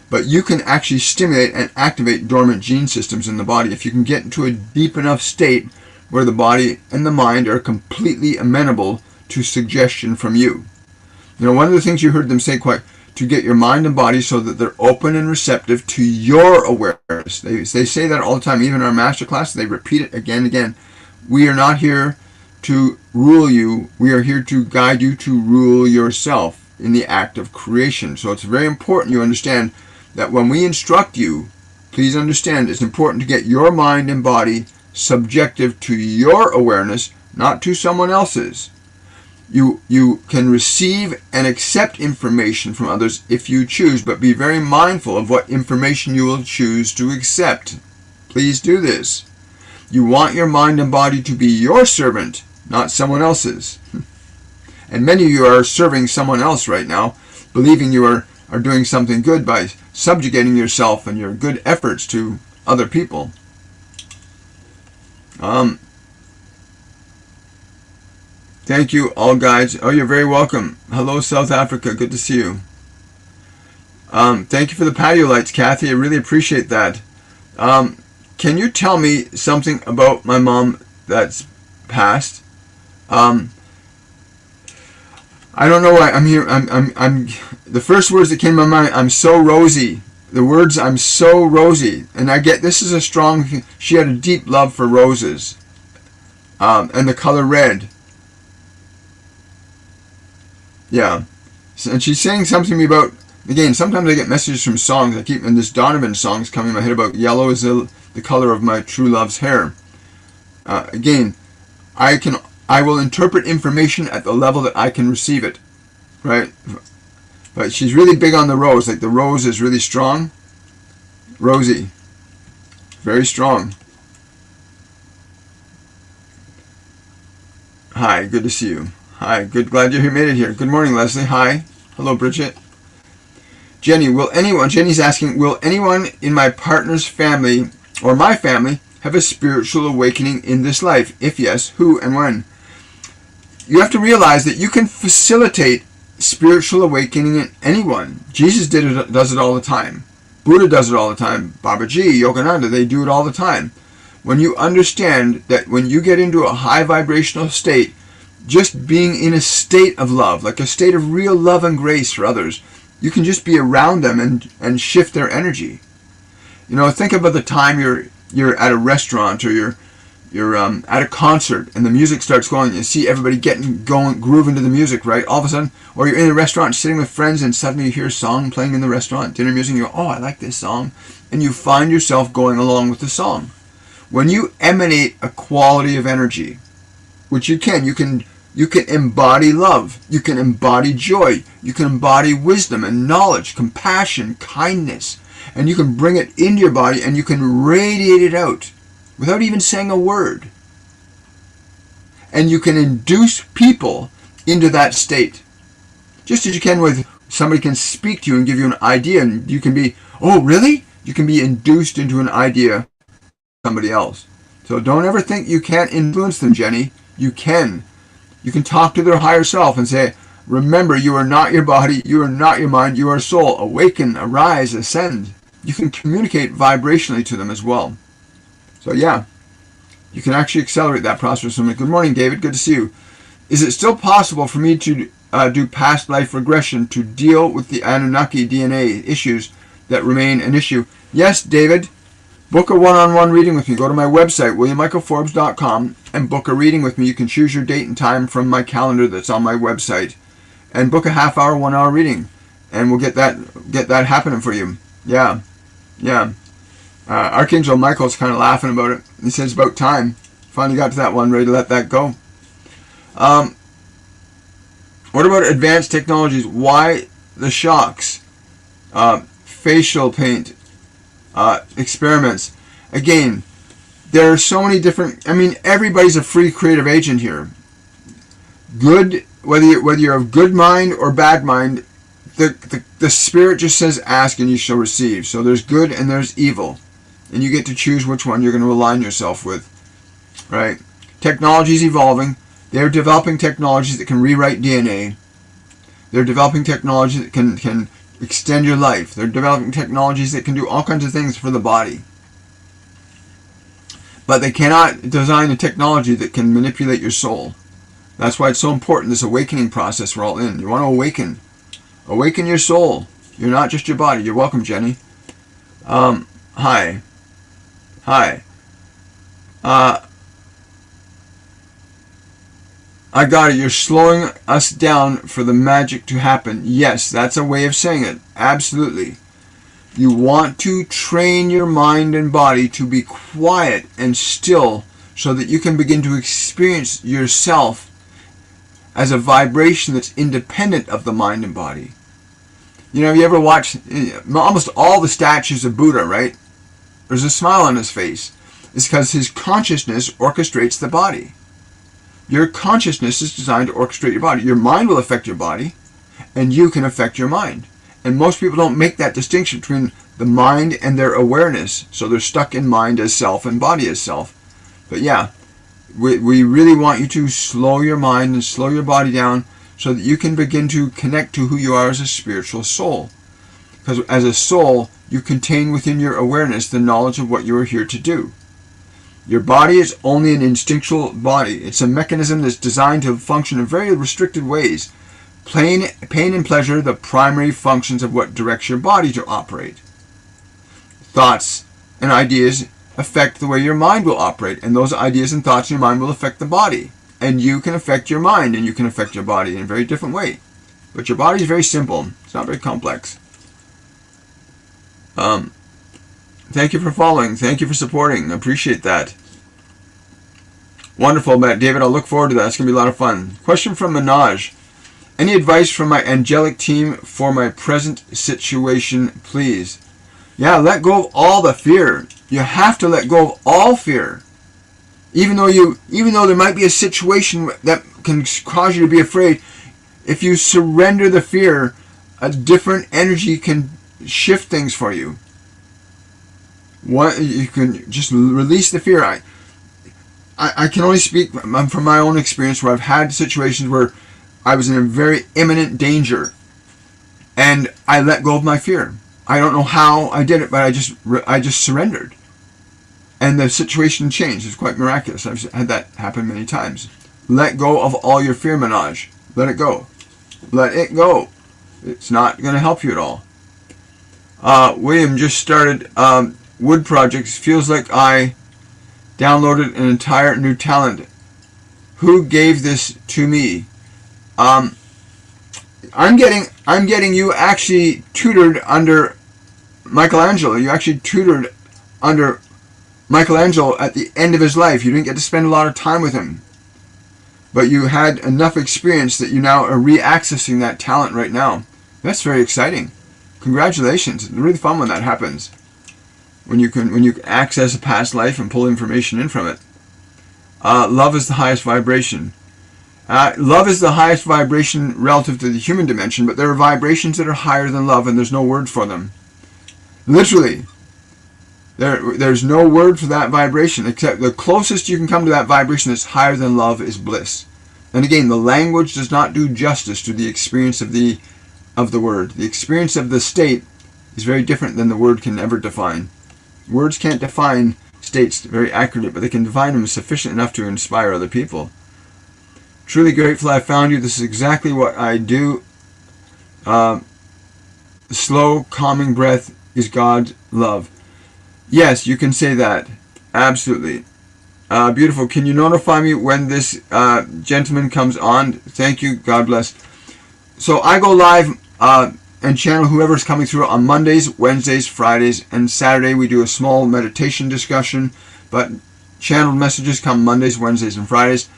But you can actually stimulate and activate dormant gene systems in the body if you can get into a deep enough state where the body and the mind are completely amenable to suggestion from you. You know, one of the things you heard them say to get your mind and body so that they're open and receptive to your awareness. They say that all the time. Even in our master class, they repeat it again and again. We are not here to rule you. We are here to guide you to rule yourself in the act of creation. So it's very important you understand that when we instruct you, please understand it's important to get your mind and body subjective to your awareness, not to someone else's. You can receive and accept information from others if you choose, but be very mindful of what information you will choose to accept. Please do this. You want your mind and body to be your servant, not someone else's. And many of you are serving someone else right now, believing you are doing something good by subjugating yourself and your good efforts to other people. Thank you, all guides. Oh, you're very welcome. Hello, South Africa. Good to see you. Thank you for the patio lights, Kathy. I really appreciate that. Can you tell me something about my mom that's passed? I don't know why I'm here. I'm. The first words that came to my mind. I'm so rosy. The words "I'm so rosy," and I get this is a strong. She had a deep love for roses, and the color red. Yeah, and she's saying something to me about. Again, sometimes I get messages from songs. And this Donovan song's coming in my head about yellow is the color of my true love's hair. Again, I will interpret information at the level that I can receive it, right? But she's really big on the rose. Like the rose is really strong. Rosy. Very strong. Hi, good to see you. Hi, glad you made it here. Good morning, Leslie. Hi. Hello, Bridget. Jenny's asking, will anyone in my partner's family or my family have a spiritual awakening in this life? If yes, who and when? You have to realize that you can facilitate spiritual awakening in anyone. Jesus does it all the time. Buddha does it all the time. Babaji, Yogananda, they do it all the time. When you understand that when you get into a high vibrational state, just being in a state of love, like a state of real love and grace for others, you can just be around them and shift their energy. You know, think about the time you're at a restaurant or you're at a concert and the music starts going. You see everybody grooving to the music, right? All of a sudden, or you're in a restaurant sitting with friends and suddenly you hear a song playing in the restaurant, dinner music, and you go, oh, I like this song. And you find yourself going along with the song. When you emanate a quality of energy, which you can You can embody love. You can embody joy. You can embody wisdom and knowledge, compassion, kindness. And you can bring it into your body and you can radiate it out without even saying a word. And you can induce people into that state. Just as you can with somebody can speak to you and give you an idea and you can be, oh really? You can be induced into an idea of somebody else. So don't ever think you can't influence them, Jenny. You can. You can talk to their higher self and say, remember, you are not your body, you are not your mind, you are a soul. Awaken, arise, ascend. You can communicate vibrationally to them as well. So yeah, you can actually accelerate that process. Good morning, David. Good to see you. Is it still possible for me to do past life regression to deal with the Anunnaki DNA issues that remain an issue? Yes, David. Book a one-on-one reading with me. Go to my website, williammichaelforbes.com, and book a reading with me. You can choose your date and time from my calendar that's on my website, and book a half-hour, 1 hour reading, and we'll get that happening for you. Yeah. Archangel Michael's kind of laughing about it. He says about time. Finally got to that one, ready to let that go. What about advanced technologies? Why the shocks? Facial paint. Experiments. Again, there are so many different, everybody's a free creative agent here. Good, whether you're of good mind or bad mind, the spirit just says ask and you shall receive. So there's good and there's evil. And you get to choose which one you're going to align yourself with. Right? Technology is evolving. They're developing technologies that can rewrite DNA. They're developing technology that can extend your life. They're developing technologies that can do all kinds of things for the body. But they cannot design a technology that can manipulate your soul. That's why it's so important, this awakening process we're all in. You want to awaken. Awaken your soul. You're not just your body. You're welcome, Jenny. Hi. I got it. You're slowing us down for the magic to happen. Yes, that's a way of saying it. Absolutely. You want to train your mind and body to be quiet and still so that you can begin to experience yourself as a vibration that's independent of the mind and body. You know, you ever watch almost all the statues of Buddha, right? There's a smile on his face. It's because his consciousness orchestrates the body. Your consciousness is designed to orchestrate your body. Your mind will affect your body, and you can affect your mind. And most people don't make that distinction between the mind and their awareness, so they're stuck in mind as self and body as self. But yeah, we really want you to slow your mind and slow your body down so that you can begin to connect to who you are as a spiritual soul. Because as a soul, you contain within your awareness the knowledge of what you are here to do. Your body is only an instinctual body. It's a mechanism that's designed to function in very restricted ways. Pain and pleasure, the primary functions of what directs your body to operate. Thoughts and ideas affect the way your mind will operate, and those ideas and thoughts in your mind will affect the body. And you can affect your mind, and you can affect your body in a very different way. But your body is very simple. It's not very complex. Thank you for following. Thank you for supporting. I appreciate that. Wonderful, David. I'll look forward to that. It's going to be a lot of fun. Question from Minaj. Any advice from my angelic team for my present situation, please? Yeah, let go of all the fear. You have to let go of all fear. Even though there might be a situation that can cause you to be afraid, if you surrender the fear, a different energy can shift things for you. You can just release the fear. I can only speak from my own experience where I've had situations where I was in a very imminent danger and I let go of my fear. I don't know how I did it, but I just surrendered. And the situation changed. It's quite miraculous. I've had that happen many times. Let go of all your fear, Minaj. Let it go. Let it go. It's not going to help you at all. William just started wood projects. Feels like I downloaded an entire new talent. Who gave this to me? I'm getting you actually tutored under Michelangelo. You actually tutored under Michelangelo at the end of his life. You didn't get to spend a lot of time with him. but you had enough experience that you now are re-accessing that talent right now. That's very exciting. Congratulations. It's really fun when that happens. When you can access a past life and pull information in from it. Love is the highest vibration. Love is the highest vibration relative to the human dimension, but there are vibrations that are higher than love, and there's no word for them. Literally. There's no word for that vibration, except the closest you can come to that vibration that's higher than love is bliss. And again, the language does not do justice to the experience of the word. The experience of the state is very different than the word can ever define. Words can't define states very accurately, but they can define them sufficient enough to inspire other people. Truly grateful I found you. This is exactly what I do. Slow, calming breath is God's love. Yes, you can say that. Absolutely. Beautiful. Can you notify me when this gentleman comes on? Thank you. God bless. So I go live and channel whoever's coming through on Mondays, Wednesdays, Fridays, and Saturday. We do a small meditation discussion, but channeled messages come Mondays, Wednesdays, and Fridays.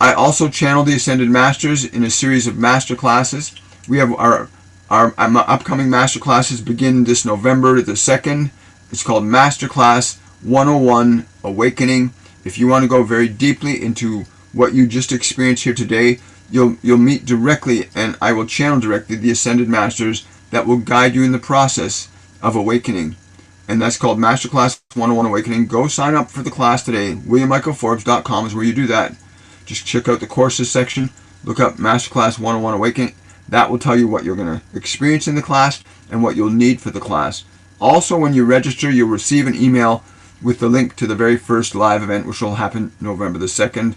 I also channel the Ascended Masters in a series of master classes. We have our upcoming master classes begin this November the 2nd. It's called Masterclass 101 Awakening. If you want to go very deeply into what you just experienced here today, you'll meet directly, and I will channel directly the Ascended Masters that will guide you in the process of awakening. And that's called Masterclass 101 Awakening. Go sign up for the class today. WilliamMichaelForbes.com is where you do that. Just check out the courses section. Look up Masterclass 101 Awakening. That will tell you what you're going to experience in the class and what you'll need for the class. Also, when you register, you'll receive an email with the link to the very first live event, which will happen November the 2nd.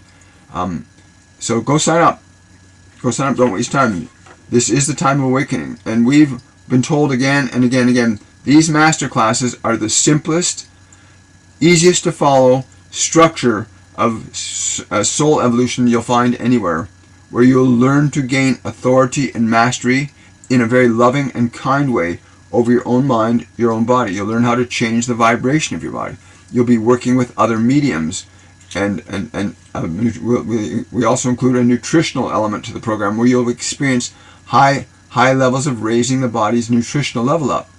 So go sign up. Go sign up. Don't waste time. This is the time of awakening. And we've been told again and again and again, these master classes are the simplest, easiest to follow structure of soul evolution you'll find anywhere, where you'll learn to gain authority and mastery in a very loving and kind way over your own mind, your own body. You'll learn how to change the vibration of your body. You'll be working with other mediums, and we also include a nutritional element to the program where you'll experience high levels of raising the body's nutritional level up.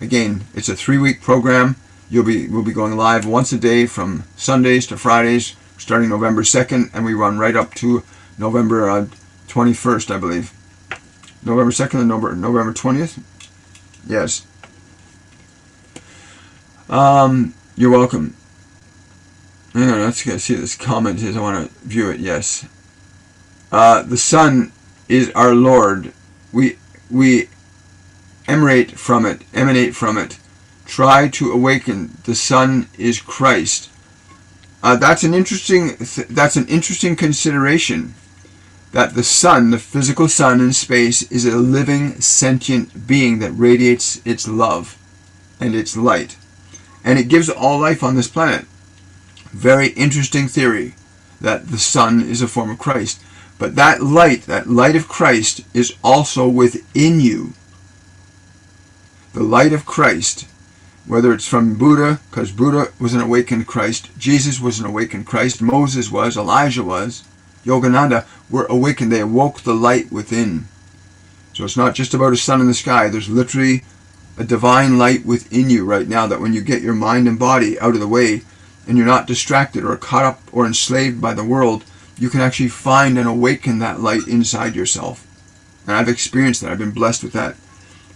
Again, it's a 3-week program. We'll be going live once a day from Sundays to Fridays, starting November 2nd, and we run right up to November 21st, I believe. November 2nd and November 20th? Yes. You're welcome. Hang on, let's see what this comment is. I want to view it. Yes. The Son is our Lord. We emanate from it. Try to awaken. The Son is Christ. That's an interesting consideration. That the sun, the physical sun in space, is a living, sentient being that radiates its love and its light. And it gives all life on this planet. Very interesting theory that the sun is a form of Christ. But that light of Christ, is also within you. The light of Christ, whether it's from Buddha, because Buddha was an awakened Christ, Jesus was an awakened Christ, Moses was, Elijah was, Yogananda were awakened. They awoke the light within. So it's not just about a sun in the sky. There's literally a divine light within you right now that when you get your mind and body out of the way and you're not distracted or caught up or enslaved by the world, you can actually find and awaken that light inside yourself. And I've experienced that. I've been blessed with that.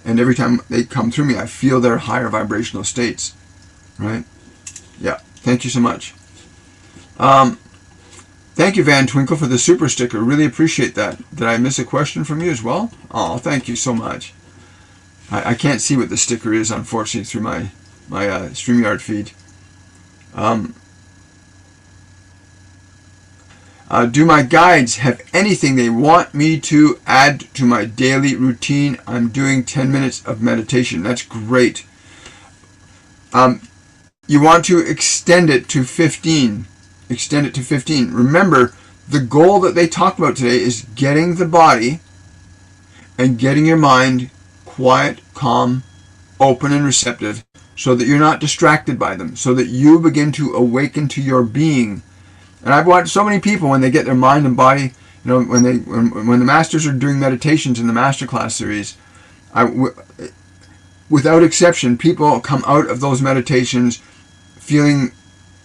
And every time they come through me, I feel their higher vibrational states. Right? Yeah. Thank you so much. Thank you, Van Twinkle, for the super sticker. Really appreciate that. Did I miss a question from you as well? Oh, thank you so much. I can't see what the sticker is, unfortunately, through my StreamYard feed. Do my guides have anything they want me to add to my daily routine? I'm doing 10 minutes of meditation. That's great. You want to extend it to 15. Extend it to 15. Remember, the goal that they talk about today is getting the body and getting your mind quiet, calm, open, and receptive so that you're not distracted by them, so that you begin to awaken to your being And I've watched so many people when they get their mind and body, when the masters are doing meditations in the masterclass series, without exception, people come out of those meditations feeling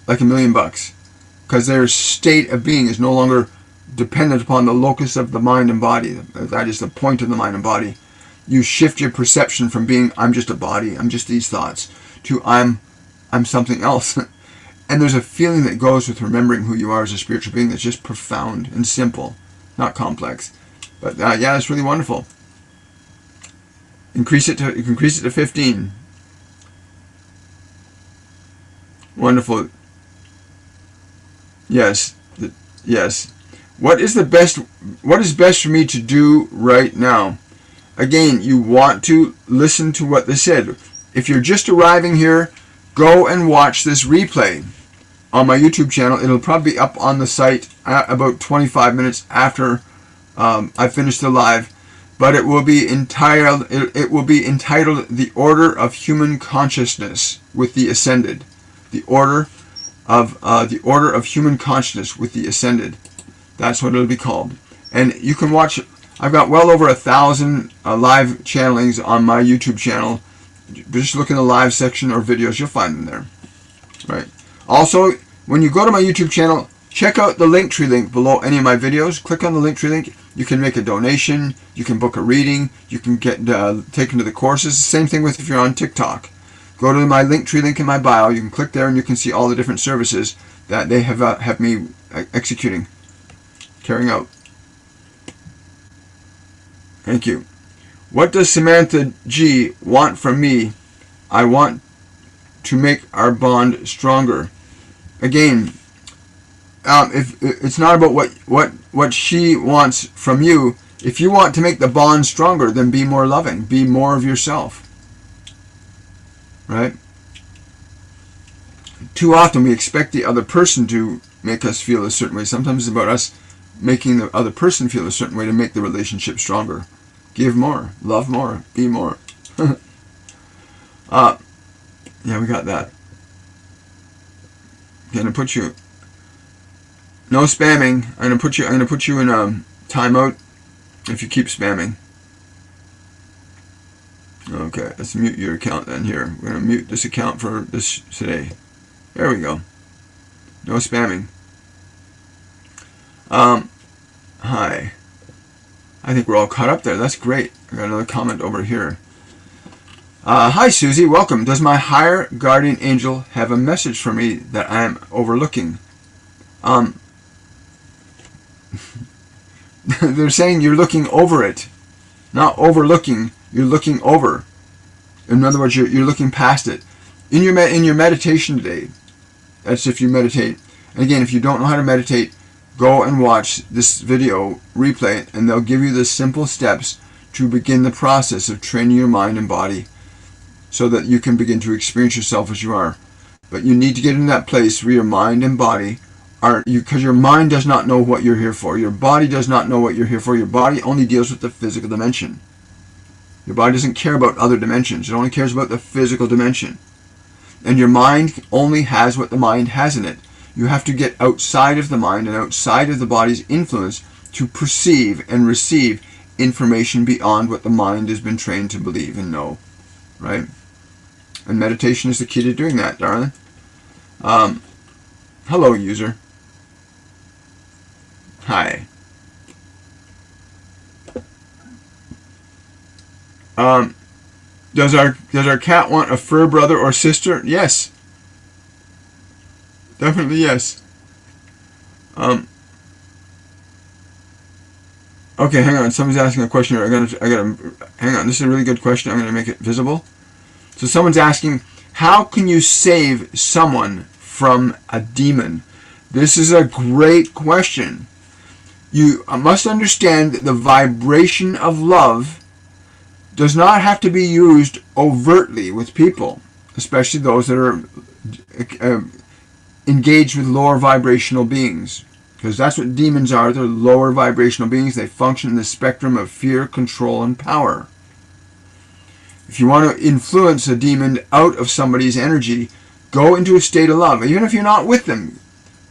like $1,000,000 because their state of being is no longer dependent upon the locus of the mind and body. That is the point of the mind and body. You shift your perception from being I'm just a body, I'm just these thoughts, to I'm something else. And there's a feeling that goes with remembering who you are as a spiritual being that's just profound and simple, not complex. But yeah, it's really wonderful. You can increase it to 15. Wonderful. Yes. Yes. What is best for me to do right now? Again, you want to listen to what they said. If you're just arriving here, go and watch this replay on my YouTube channel. It'll probably be up on the site about 25 minutes after I finish the live, but it will be entitled "The Order of Human Consciousness with the Ascended." The order of human consciousness with the Ascended. That's what it'll be called. And you can watch. I've got well over 1,000 live channelings on my YouTube channel. Just look in the live section or videos, you'll find them there. Right. Also, when you go to my YouTube channel, check out the Linktree link below any of my videos. Click on the Linktree link. You can make a donation. You can book a reading. You can get taken to the courses. Same thing with if you're on TikTok. Go to my Linktree link in my bio. You can click there and you can see all the different services that they have me carrying out. Thank you. What does Samantha G. want from me? I want to make our bond stronger. Again, if it's not about what she wants from you. If you want to make the bond stronger, then be more loving. Be more of yourself. Right? Too often we expect the other person to make us feel a certain way. Sometimes it's about us making the other person feel a certain way to make the relationship stronger. Give more, love more, be more. Yeah, we got that. Gonna put you. No spamming. I'm gonna put you in a timeout if you keep spamming. Okay, let's mute your account then. Here, we're gonna mute this account for this today. There we go. No spamming. Hi. I think we're all caught up there. That's great. I got another comment over here. Hi, Susie. Welcome. Does my higher guardian angel have a message for me that I am overlooking? They're saying you're looking over it. Not overlooking. You're looking over. In other words, you're looking past it. In your meditation today, that's if you meditate. And again, if you don't know how to meditate, go and watch this video replay, and they'll give you the simple steps to begin the process of training your mind and body so that you can begin to experience yourself as you are. But you need to get in that place where your mind and body are, because your mind does not know what you're here for. Your body does not know what you're here for. Your body only deals with the physical dimension. Your body doesn't care about other dimensions. It only cares about the physical dimension. And your mind only has what the mind has in it. You have to get outside of the mind and outside of the body's influence to perceive and receive information beyond what the mind has been trained to believe and know. Right? And meditation is the key to doing that, darling. Hello, user. Hi. Does our cat want a fur brother or sister? Yes. Definitely yes. Okay, hang on. Someone's asking a question here. I gotta hang on. This is a really good question. I'm gonna make it visible. So someone's asking, how can you save someone from a demon? This is a great question. You must understand that the vibration of love does not have to be used overtly with people, especially those that are engaged with lower vibrational beings, because that's what demons are. They're lower vibrational beings. They function in the spectrum of fear, control, and power. If you want to influence a demon out of somebody's energy, go into a state of love. Even if you're not with them,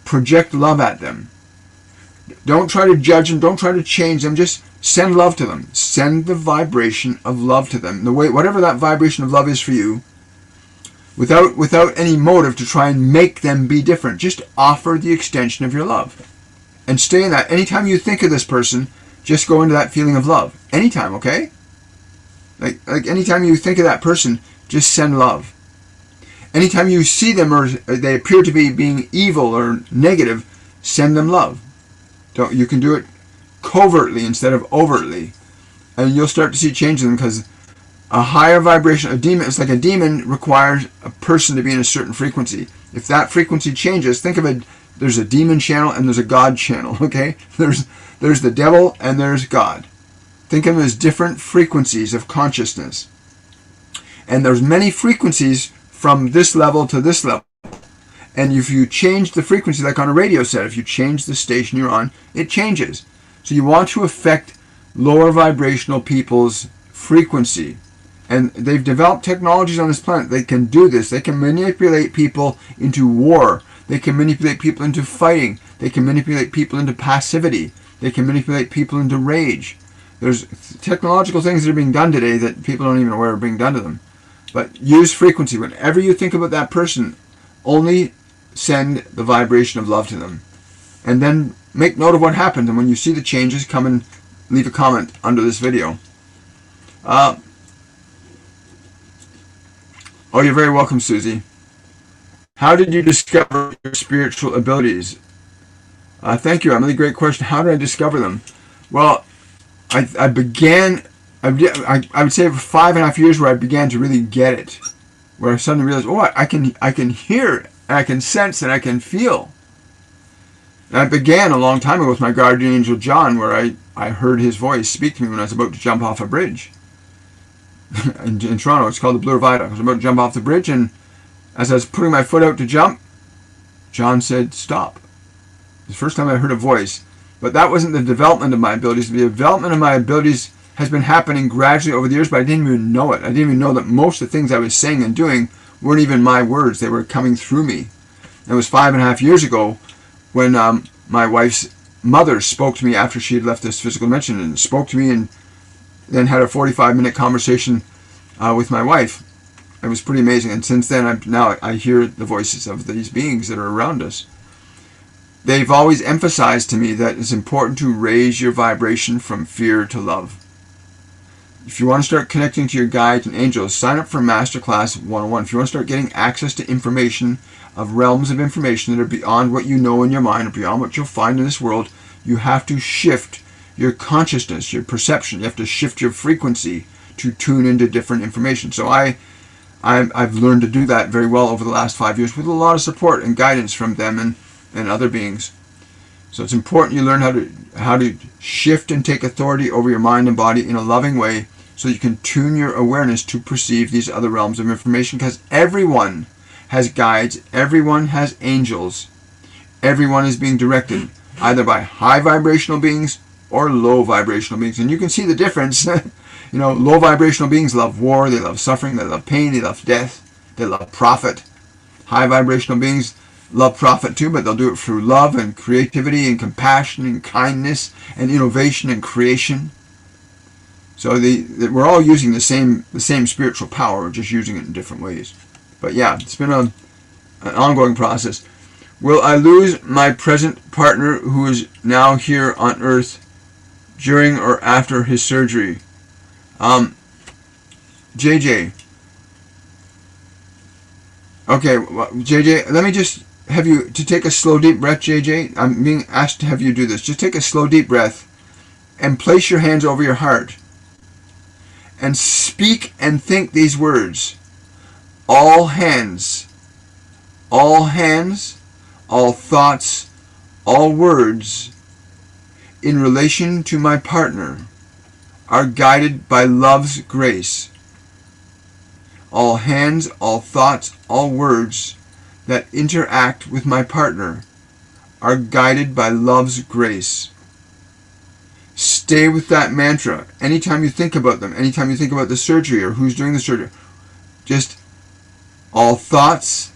project love at them. Don't try to judge them. Don't try to change them. Just send love to them. Send the vibration of love to them. The way, whatever that vibration of love is for you, without any motive to try and make them be different. Just offer the extension of your love. And stay in that. Anytime you think of this person, just go into that feeling of love. Anytime, okay? Like anytime you think of that person, just send love. Anytime you see them or they appear to be being evil or negative, send them love. You can do it covertly instead of overtly. And you'll start to see change in them, because a higher vibration, it's like a demon requires a person to be in a certain frequency. If that frequency changes, think of it, there's a demon channel and there's a God channel, okay? There's the devil and there's God. Think of them as different frequencies of consciousness. And there's many frequencies from this level to this level. And if you change the frequency, like on a radio set, if you change the station you're on, it changes. So you want to affect lower vibrational people's frequency. And they've developed technologies on this planet. They can do this. They can manipulate people into war. They can manipulate people into fighting. They can manipulate people into passivity. They can manipulate people into rage. There's technological things that are being done today that people don't even know are being done to them. But use frequency. Whenever you think about that person, only send the vibration of love to them. And then make note of what happens. And when you see the changes, come and leave a comment under this video. Oh, you're very welcome, Susie. How did you discover your spiritual abilities? Thank you, Emily. Great question. How did I discover them? Well, I would say for 5.5 years where I began to really get it. Where I suddenly realized, oh, I can hear, and I can sense, and I can feel. And I began a long time ago with my guardian angel John, where I heard his voice speak to me when I was about to jump off a bridge. in Toronto, it's called the Blue Viaduct. I was about to jump off the bridge, and as I was putting my foot out to jump, John said, stop. The first time I heard a voice. But that wasn't the development of my abilities. The development of my abilities has been happening gradually over the years, but I didn't even know it. I didn't even know that most of the things I was saying and doing weren't even my words. They were coming through me. It was 5.5 years ago when my wife's mother spoke to me after she had left this physical dimension, and spoke to me, and then had a 45-minute conversation with my wife. It was pretty amazing. And since then, I hear the voices of these beings that are around us. They've always emphasized to me that it's important to raise your vibration from fear to love. If you want to start connecting to your guides and angels, sign up for Masterclass 101. If you want to start getting access to information, of realms of information that are beyond what you know in your mind, or beyond what you'll find in this world, you have to shift your consciousness, your perception. You have to shift your frequency to tune into different information. So I've learned to do that very well over the last 5 years with a lot of support and guidance from them and other beings. So it's important you learn how to shift and take authority over your mind and body in a loving way, so you can tune your awareness to perceive these other realms of information, because everyone has guides, everyone has angels, everyone is being directed either by high vibrational beings or low vibrational beings. And you can see the difference. Low vibrational beings love war, they love suffering, they love pain, they love death, they love profit. High vibrational beings love profit too, but they'll do it through love and creativity and compassion and kindness and innovation and creation. So we're all using the same spiritual power, we're just using it in different ways. But yeah, it's been an ongoing process. Will I lose my present partner who is now here on Earth during or after his surgery? JJ. Okay, well, JJ, let me just have you to take a slow deep breath, JJ. I'm being asked to have you do this. Just take a slow deep breath and place your hands over your heart and speak and think these words. All hands, all thoughts, all words in relation to my partner are guided by love's grace. All hands, all thoughts, all words that interact with my partner are guided by love's grace. Stay with that mantra anytime you think about them, anytime you think about the surgery or who's doing the surgery. Just all thoughts,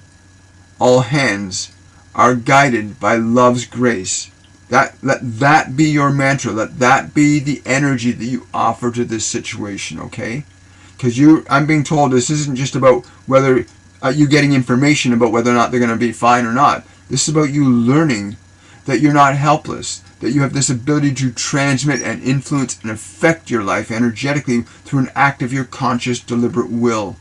all hands are guided by love's grace. Let that be your mantra. Let that be the energy that you offer to this situation, okay? Because I'm being told this isn't just about whether you getting information about whether or not they're going to be fine or not. This is about you learning that you're not helpless, that you have this ability to transmit and influence and affect your life energetically through an act of your conscious, deliberate will.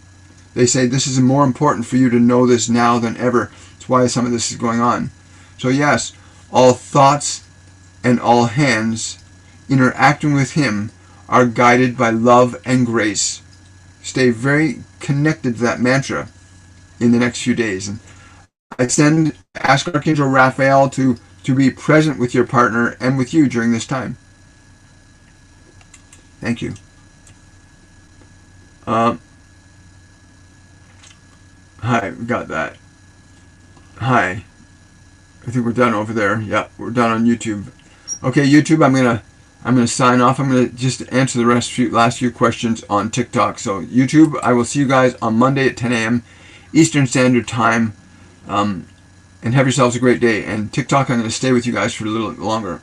They say this is more important for you to know this now than ever. That's why some of this is going on. So yes, all thoughts and all hands interacting with Him are guided by love and grace. Stay very connected to that mantra in the next few days. And ask Archangel Raphael to be present with your partner and with you during this time. Thank you. Hi, we got that. Hi. I think we're done over there. Yeah, we're done on YouTube. Okay, YouTube, I'm gonna sign off. I'm gonna just answer the last few questions on TikTok. So YouTube, I will see you guys on Monday at 10 a.m. Eastern Standard Time. And have yourselves a great day. And TikTok, I'm going to stay with you guys for a little longer.